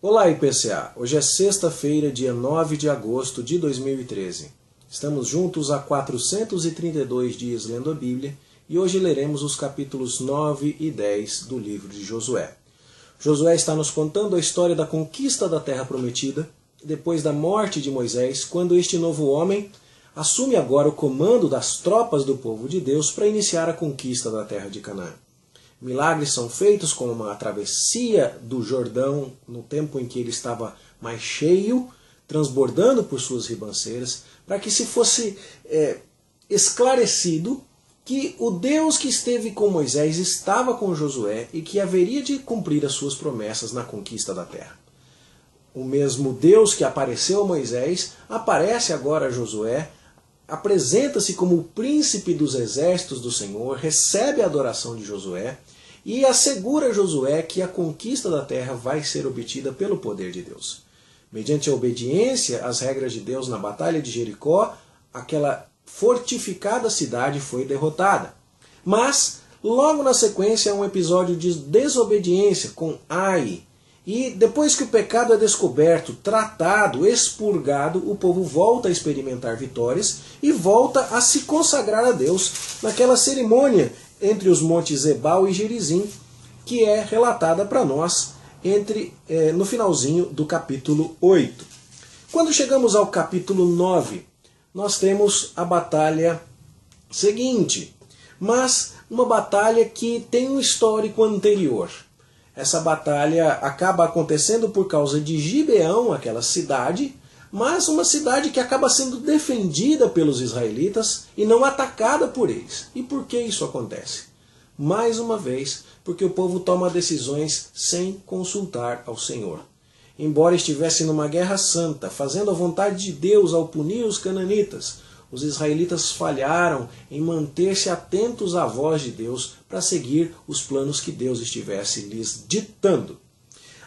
Olá, IPCA! Hoje é sexta-feira, dia 9 de agosto de 2013. Estamos juntos há 432 dias lendo a Bíblia e hoje leremos os capítulos 9 e 10 do livro de Josué. Josué está nos contando a história da conquista da Terra Prometida, depois da morte de Moisés, quando este novo homem assume agora o comando das tropas do povo de Deus para iniciar a conquista da Terra de Canaã. Milagres são feitos, como a travessia do Jordão no tempo em que ele estava mais cheio, transbordando por suas ribanceiras, para que se fosse esclarecido que o Deus que esteve com Moisés estava com Josué e que haveria de cumprir as suas promessas na conquista da terra. O mesmo Deus que apareceu a Moisés aparece agora a Josué, apresenta-se como o príncipe dos exércitos do Senhor, recebe a adoração de Josué e assegura a Josué que a conquista da terra vai ser obtida pelo poder de Deus. Mediante a obediência às regras de Deus na batalha de Jericó, aquela fortificada cidade foi derrotada. Mas, logo na sequência, há um episódio de desobediência com Ai. E depois que o pecado é descoberto, tratado, expurgado, o povo volta a experimentar vitórias e volta a se consagrar a Deus naquela cerimônia entre os montes Ebal e Gerizim, que é relatada para nós no finalzinho do capítulo 8. Quando chegamos ao capítulo 9, nós temos a batalha seguinte, mas uma batalha que tem um histórico anterior. Essa batalha acaba acontecendo por causa de Gibeão, aquela cidade, mas uma cidade que acaba sendo defendida pelos israelitas e não atacada por eles. E por que isso acontece? Mais uma vez, porque o povo toma decisões sem consultar ao Senhor. Embora estivesse numa guerra santa, fazendo a vontade de Deus ao punir os cananitas, os israelitas falharam em manter-se atentos à voz de Deus para seguir os planos que Deus estivesse lhes ditando.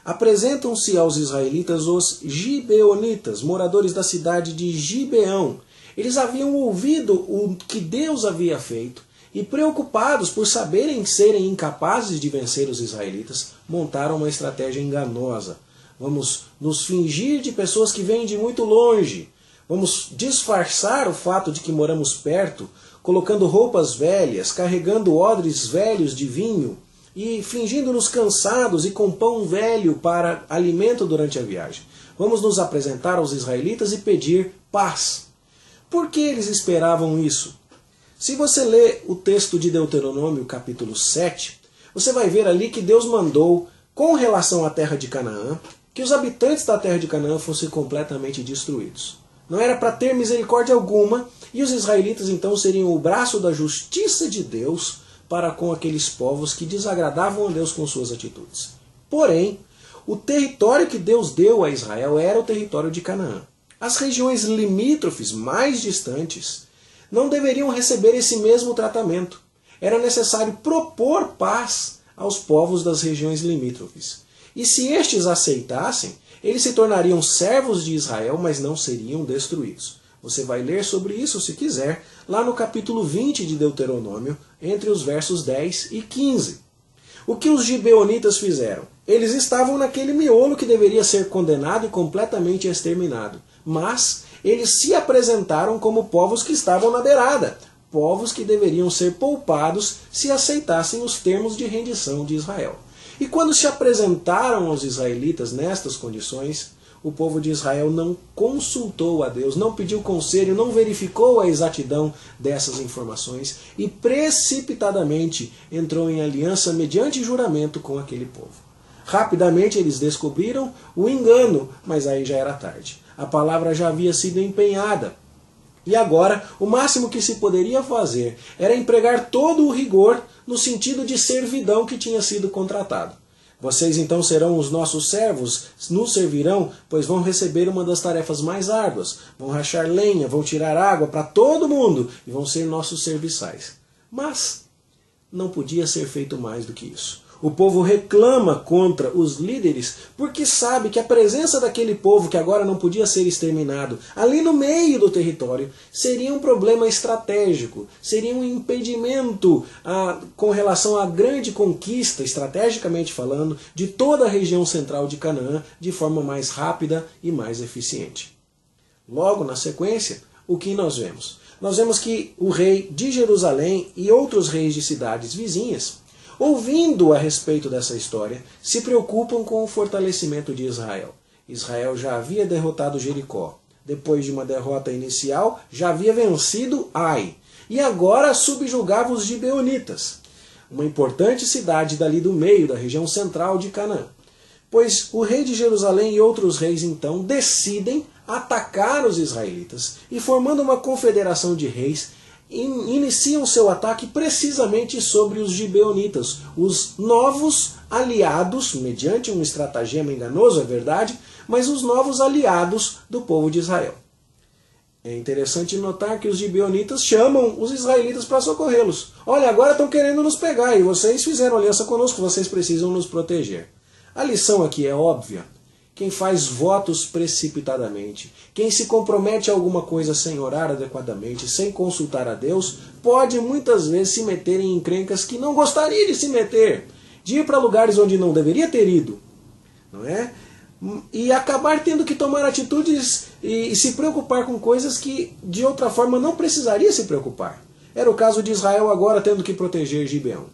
Apresentam-se aos israelitas os gibeonitas, moradores da cidade de Gibeão. Eles haviam ouvido o que Deus havia feito e, preocupados por serem incapazes de vencer os israelitas, montaram uma estratégia enganosa. Vamos nos fingir de pessoas que vêm de muito longe. Vamos disfarçar o fato de que moramos perto, colocando roupas velhas, carregando odres velhos de vinho e fingindo-nos cansados e com pão velho para alimento durante a viagem. Vamos nos apresentar aos israelitas e pedir paz. Por que eles esperavam isso? Se você lê o texto de Deuteronômio, capítulo 7, você vai ver ali que Deus mandou, com relação à terra de Canaã, que os habitantes da terra de Canaã fossem completamente destruídos. Não era para ter misericórdia alguma, e os israelitas então seriam o braço da justiça de Deus para com aqueles povos que desagradavam a Deus com suas atitudes. Porém, o território que Deus deu a Israel era o território de Canaã. As regiões limítrofes mais distantes não deveriam receber esse mesmo tratamento. Era necessário propor paz aos povos das regiões limítrofes. E se estes aceitassem, eles se tornariam servos de Israel, mas não seriam destruídos. Você vai ler sobre isso, se quiser, lá no capítulo 20 de Deuteronômio, entre os versos 10 e 15. O que os gibeonitas fizeram? Eles estavam naquele miolo que deveria ser condenado e completamente exterminado. Mas eles se apresentaram como povos que estavam na beirada, povos que deveriam ser poupados se aceitassem os termos de rendição de Israel. E quando se apresentaram aos israelitas nestas condições, o povo de Israel não consultou a Deus, não pediu conselho, não verificou a exatidão dessas informações e precipitadamente entrou em aliança mediante juramento com aquele povo. Rapidamente eles descobriram o engano, mas aí já era tarde. A palavra já havia sido empenhada. E agora, o máximo que se poderia fazer era empregar todo o rigor no sentido de servidão que tinha sido contratado. Vocês então serão os nossos servos, nos servirão, pois vão receber uma das tarefas mais árduas. Vão rachar lenha, vão tirar água para todo mundo e vão ser nossos serviçais. Mas não podia ser feito mais do que isso. O povo reclama contra os líderes porque sabe que a presença daquele povo que agora não podia ser exterminado ali no meio do território seria um problema estratégico, seria um impedimento com relação à grande conquista, estrategicamente falando, de toda a região central de Canaã de forma mais rápida e mais eficiente. Logo na sequência, o que nós vemos? Nós vemos que o rei de Jerusalém e outros reis de cidades vizinhas, ouvindo a respeito dessa história, se preocupam com o fortalecimento de Israel. Israel já havia derrotado Jericó. Depois de uma derrota inicial, já havia vencido Ai. E agora subjugava os gibeonitas, uma importante cidade dali do meio, da região central de Canaã. Pois o rei de Jerusalém e outros reis então decidem atacar os israelitas e, formando uma confederação de reis, iniciam seu ataque precisamente sobre os gibeonitas, os novos aliados, mediante um estratagema enganoso, é verdade, mas os novos aliados do povo de Israel. É interessante notar que os gibeonitas chamam os israelitas para socorrê-los. Olha, agora estão querendo nos pegar e vocês fizeram aliança conosco, vocês precisam nos proteger. A lição aqui é óbvia. Quem faz votos precipitadamente, quem se compromete a alguma coisa sem orar adequadamente, sem consultar a Deus, pode muitas vezes se meter em encrencas que não gostaria de se meter, de ir para lugares onde não deveria ter ido, não é? E acabar tendo que tomar atitudes e se preocupar com coisas que de outra forma não precisaria se preocupar. Era o caso de Israel agora tendo que proteger Gibeão.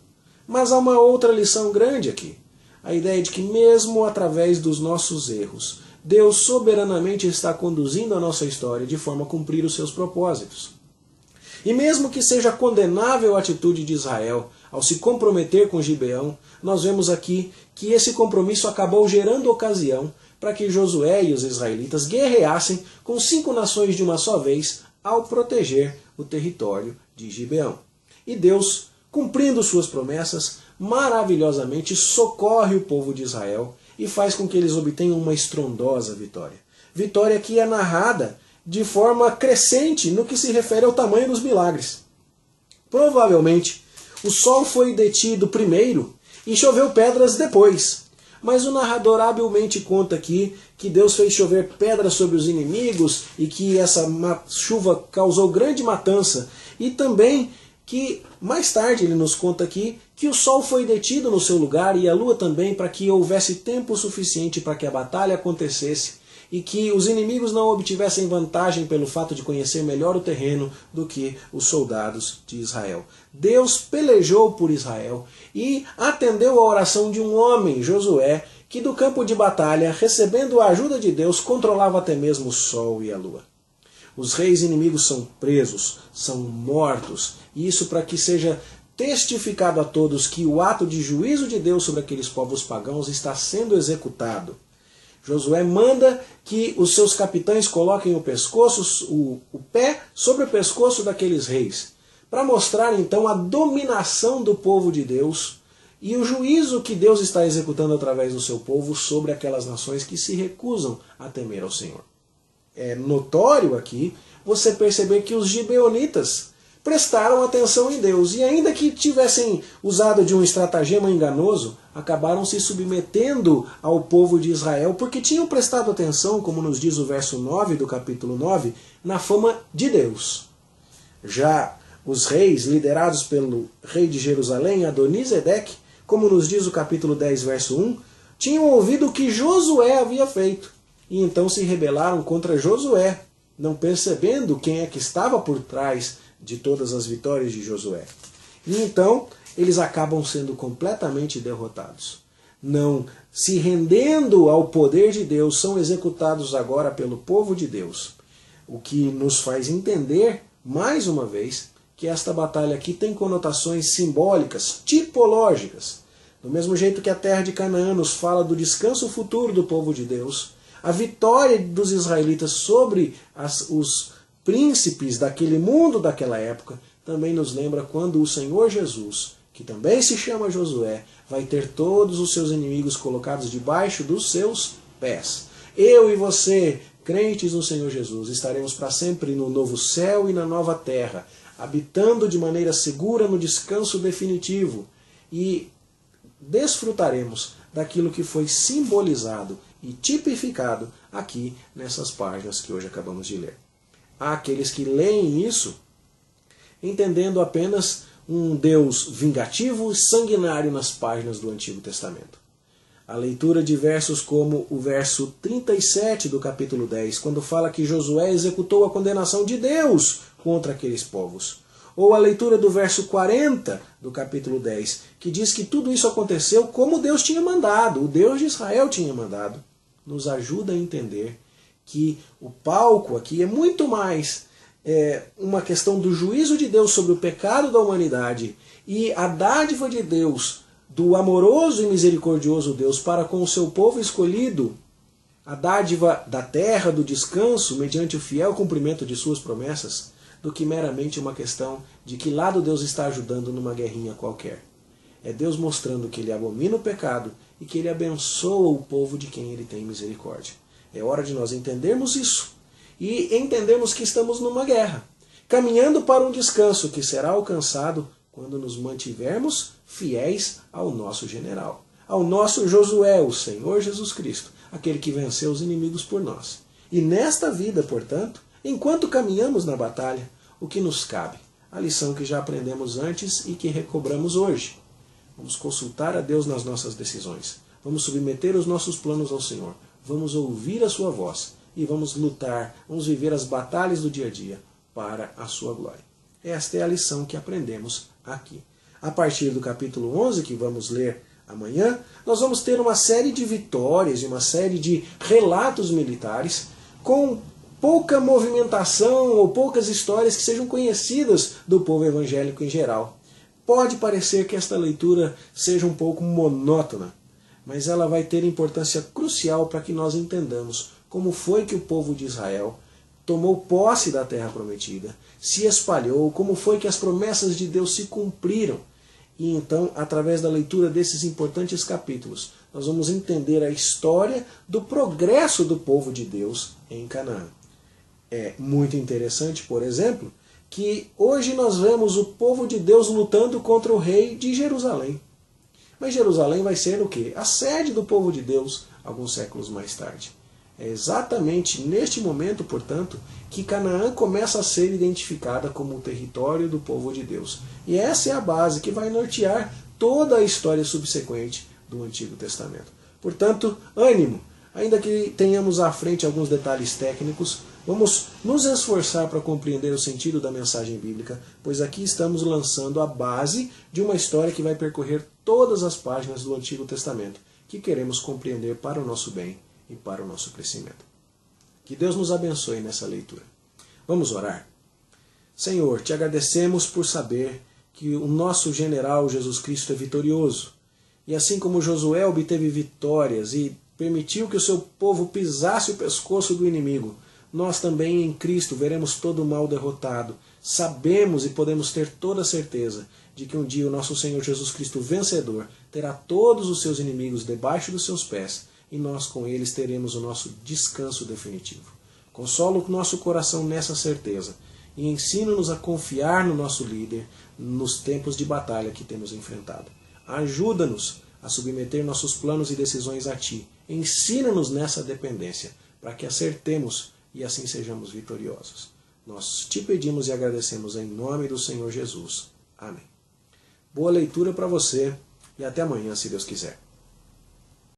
Mas há uma outra lição grande aqui. A ideia de que mesmo através dos nossos erros, Deus soberanamente está conduzindo a nossa história de forma a cumprir os seus propósitos. E mesmo que seja condenável a atitude de Israel ao se comprometer com Gibeão, nós vemos aqui que esse compromisso acabou gerando ocasião para que Josué e os israelitas guerreassem com 5 nações de uma só vez ao proteger o território de Gibeão. E Deus, cumprindo suas promessas, maravilhosamente socorre o povo de Israel e faz com que eles obtenham uma estrondosa vitória. Vitória que é narrada de forma crescente no que se refere ao tamanho dos milagres. Provavelmente, o sol foi detido primeiro e choveu pedras depois. Mas o narrador habilmente conta aqui que Deus fez chover pedras sobre os inimigos e que essa chuva causou grande matança. E também que mais tarde ele nos conta aqui que o sol foi detido no seu lugar e a lua também, para que houvesse tempo suficiente para que a batalha acontecesse e que os inimigos não obtivessem vantagem pelo fato de conhecer melhor o terreno do que os soldados de Israel. Deus pelejou por Israel e atendeu a oração de um homem, Josué, que do campo de batalha, recebendo a ajuda de Deus, controlava até mesmo o sol e a lua. Os reis inimigos são presos, são mortos, e isso para que seja testificado a todos que o ato de juízo de Deus sobre aqueles povos pagãos está sendo executado. Josué manda que os seus capitães coloquem o pé sobre o pescoço daqueles reis, para mostrar então a dominação do povo de Deus e o juízo que Deus está executando através do seu povo sobre aquelas nações que se recusam a temer ao Senhor. É notório aqui você perceber que os gibeonitas prestaram atenção em Deus e ainda que tivessem usado de um estratagema enganoso, acabaram se submetendo ao povo de Israel porque tinham prestado atenção, como nos diz o verso 9 do capítulo 9, na fama de Deus. Já os reis, liderados pelo rei de Jerusalém, Adonisedeque, como nos diz o capítulo 10, verso 1, tinham ouvido o que Josué havia feito e então se rebelaram contra Josué, não percebendo quem é que estava por trás de todas as vitórias de Josué. E então eles acabam sendo completamente derrotados. Não se rendendo ao poder de Deus, são executados agora pelo povo de Deus. O que nos faz entender, mais uma vez, que esta batalha aqui tem conotações simbólicas, tipológicas. Do mesmo jeito que a terra de Canaã nos fala do descanso futuro do povo de Deus, a vitória dos israelitas sobre os príncipes daquele mundo daquela época também nos lembra quando o Senhor Jesus, que também se chama Josué, vai ter todos os seus inimigos colocados debaixo dos seus pés. Eu e você, crentes no Senhor Jesus, estaremos para sempre no novo céu e na nova terra, habitando de maneira segura no descanso definitivo e desfrutaremos daquilo que foi simbolizado e tipificado aqui nessas páginas que hoje acabamos de ler. Há aqueles que leem isso entendendo apenas um Deus vingativo e sanguinário nas páginas do Antigo Testamento. A leitura de versos como o verso 37 do capítulo 10, quando fala que Josué executou a condenação de Deus contra aqueles povos. Ou a leitura do verso 40 do capítulo 10, que diz que tudo isso aconteceu como Deus tinha mandado, o Deus de Israel tinha mandado, nos ajuda a entender que o palco aqui é muito mais uma questão do juízo de Deus sobre o pecado da humanidade e a dádiva de Deus, do amoroso e misericordioso Deus para com o seu povo escolhido, a dádiva da terra, do descanso, mediante o fiel cumprimento de suas promessas, do que meramente uma questão de que lado Deus está ajudando numa guerrinha qualquer. É Deus mostrando que Ele abomina o pecado e que Ele abençoa o povo de quem Ele tem misericórdia. É hora de nós entendermos isso e entendermos que estamos numa guerra, caminhando para um descanso que será alcançado quando nos mantivermos fiéis ao nosso general, ao nosso Josué, o Senhor Jesus Cristo, aquele que venceu os inimigos por nós. E nesta vida, portanto, enquanto caminhamos na batalha, o que nos cabe? A lição que já aprendemos antes e que recobramos hoje. Vamos consultar a Deus nas nossas decisões. Vamos submeter os nossos planos ao Senhor. Vamos ouvir a sua voz. E vamos lutar, vamos viver as batalhas do dia a dia para a sua glória. Esta é a lição que aprendemos aqui. A partir do capítulo 11, que vamos ler amanhã, nós vamos ter uma série de vitórias e uma série de relatos militares com pouca movimentação ou poucas histórias que sejam conhecidas do povo evangélico em geral. Pode parecer que esta leitura seja um pouco monótona, mas ela vai ter importância crucial para que nós entendamos como foi que o povo de Israel tomou posse da terra prometida, se espalhou, como foi que as promessas de Deus se cumpriram. E então, através da leitura desses importantes capítulos, nós vamos entender a história do progresso do povo de Deus em Canaã. É muito interessante, por exemplo, que hoje nós vemos o povo de Deus lutando contra o rei de Jerusalém. Mas Jerusalém vai ser o quê? A sede do povo de Deus alguns séculos mais tarde. É exatamente neste momento, portanto, que Canaã começa a ser identificada como o território do povo de Deus. E essa é a base que vai nortear toda a história subsequente do Antigo Testamento. Portanto, ânimo! Ainda que tenhamos à frente alguns detalhes técnicos, vamos nos esforçar para compreender o sentido da mensagem bíblica, pois aqui estamos lançando a base de uma história que vai percorrer todas as páginas do Antigo Testamento, que queremos compreender para o nosso bem e para o nosso crescimento. Que Deus nos abençoe nessa leitura. Vamos orar? Senhor, te agradecemos por saber que o nosso general Jesus Cristo é vitorioso. E assim como Josué obteve vitórias e permitiu que o seu povo pisasse o pescoço do inimigo, nós também em Cristo veremos todo o mal derrotado. Sabemos e podemos ter toda a certeza de que um dia o nosso Senhor Jesus Cristo vencedor terá todos os seus inimigos debaixo dos seus pés e nós com eles teremos o nosso descanso definitivo. Consola o nosso coração nessa certeza e ensina-nos a confiar no nosso líder nos tempos de batalha que temos enfrentado. Ajuda-nos a submeter nossos planos e decisões a Ti. Ensina-nos nessa dependência, para que acertemos e assim sejamos vitoriosos. Nós te pedimos e agradecemos em nome do Senhor Jesus. Amém. Boa leitura para você e até amanhã, se Deus quiser.